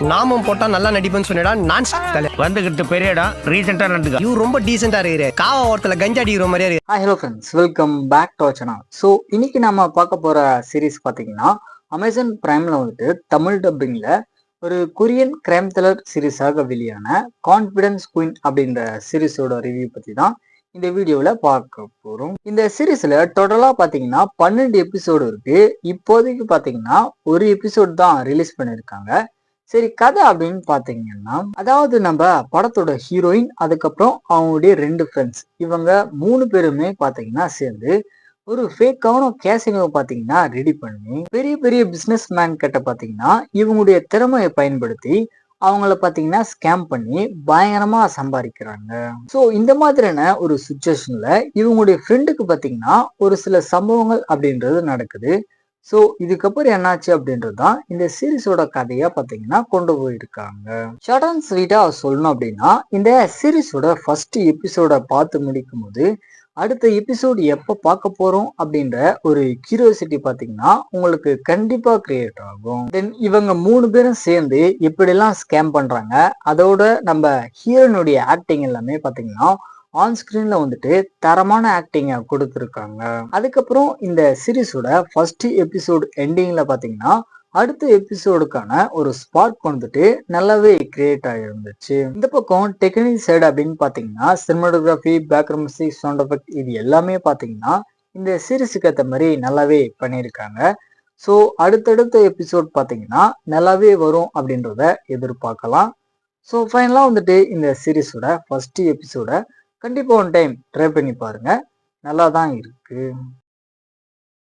நாமும் போட்டா நல்லா நடிப்பேன்னு சொன்னடா. நான் வந்துகிட்டு பெரிய இடம் ரீசெண்டா நடந்துக்க. இவ ரொம்ப டீசெண்டா இருக்கிற காவா ஓரத்துல கஞ்சா அடிக்கிற மாதிரியா இருக்கு. Hello friends, welcome back to our channel. So இன்னைக்கு நம்ம பார்க்க போற சீரீஸ் பார்த்தீங்கன்னா அமேசான் பிரைம்ல வந்துட்டு தமிழ் டப்பிங்ல ஒரு கொரியன் கிரைம் த்ரில்லர் சீரீஸாக வெளியான கான்ஃபிடன்ஸ் குயின் அப்படின்ற சீரீஸோட ரிவ்யூ பத்தி தான் இந்த வீடியோவில் பார்க்க போகிறோம். இந்த சீரீஸில் டோட்டலாக பார்த்தீங்கன்னா 12 எபிசோடு இருக்கு. இப்போதைக்கு பார்த்தீங்கன்னா ஒரு எபிசோட் தான் ரிலீஸ் பண்ணியிருக்காங்க. சரி, கதை அப்படின்னு பார்த்தீங்கன்னா, அதாவது நம்ம படத்தோட ஹீரோயின், அதுக்கப்புறம் அவங்களுடைய 2 ஃப்ரெண்ட்ஸ், இவங்க 3 பேருமே பார்த்தீங்கன்னா சேர்ந்து ஒரு ஃபேக்கான கேசினோ பார்த்தீங்கன்னா ரெடி பண்ணி பெரிய பெரிய பிஸ்னஸ் மேன் கிட்ட பார்த்தீங்கன்னா இவங்களுடைய திறமையை பயன்படுத்தி அவங்கள பார்த்தீங்கன்னா ஸ்கேம் பண்ணி பயங்கரமா சம்பாதிக்கிறாங்க. ஸோ இந்த மாதிரியான ஒரு சுச்சுவேஷன்ல இவங்களுடைய ஃப்ரெண்டுக்கு பார்த்தீங்கன்னா ஒரு சில சம்பவங்கள் அப்படின்றது நடக்குது. ஸோ இதுக்கப்புறம் என்னாச்சு அப்படின்றது தான் இந்த சீரீஸோட கதையா பார்த்தீங்கன்னா கொண்டு போயிருக்காங்க. ஷார்ட் அண்ட் ஸ்வீட்டா சொல்லணும் அப்படின்னா, இந்த சீரீஸோட ஃபர்ஸ்ட் எபிசோட பார்த்து முடிக்கும் போது அடுத்த எபிசோடு எப்போ பார்க்க போறோம் அப்படின்ற ஒரு கியூரியாசிட்டி பார்த்தீங்கன்னா உங்களுக்கு கண்டிப்பா கிரியேட் ஆகும். தென் இவங்க 3 பேரும் சேர்ந்து எப்படிலாம் ஸ்கேம் பண்றாங்க, அதோட நம்ம ஹீரோனுடைய ஆக்டிங் எல்லாமே பார்த்தீங்கன்னா ஆன் ஸ்கிரீன்ல வந்துட்டு தரமான ஆக்டிங்கை கொடுத்துருக்காங்க. அதுக்கப்புறம் இந்த சீரீஸோட ஃபர்ஸ்ட் எபிசோடு எண்டிங்ல பார்த்தீங்கன்னா அடுத்த எபிசோடுக்கான ஒரு ஸ்பார்க் வந்துட்டு நல்லாவே கிரியேட் ஆகிருந்துச்சு. இந்த பக்கம் டெக்னிக்கல் சைடு அப்படின்னு பார்த்தீங்கன்னா cinematography, background music, sound effect இது எல்லாமே பார்த்தீங்கன்னா இந்த சீரீஸுக்கு ஏற்ற மாதிரி நல்லாவே பண்ணியிருக்காங்க. ஸோ அடுத்தடுத்த எபிசோட் பார்த்தீங்கன்னா நல்லாவே வரும் அப்படின்றத எதிர்பார்க்கலாம். ஸோ ஃபைனலாக வந்துட்டு இந்த சீரீஸோட ஃபர்ஸ்ட் எபிசோட கண்டிப்பாக ஒன் டைம் ட்ரை பண்ணி பாருங்க, நல்லா தான் இருக்கு.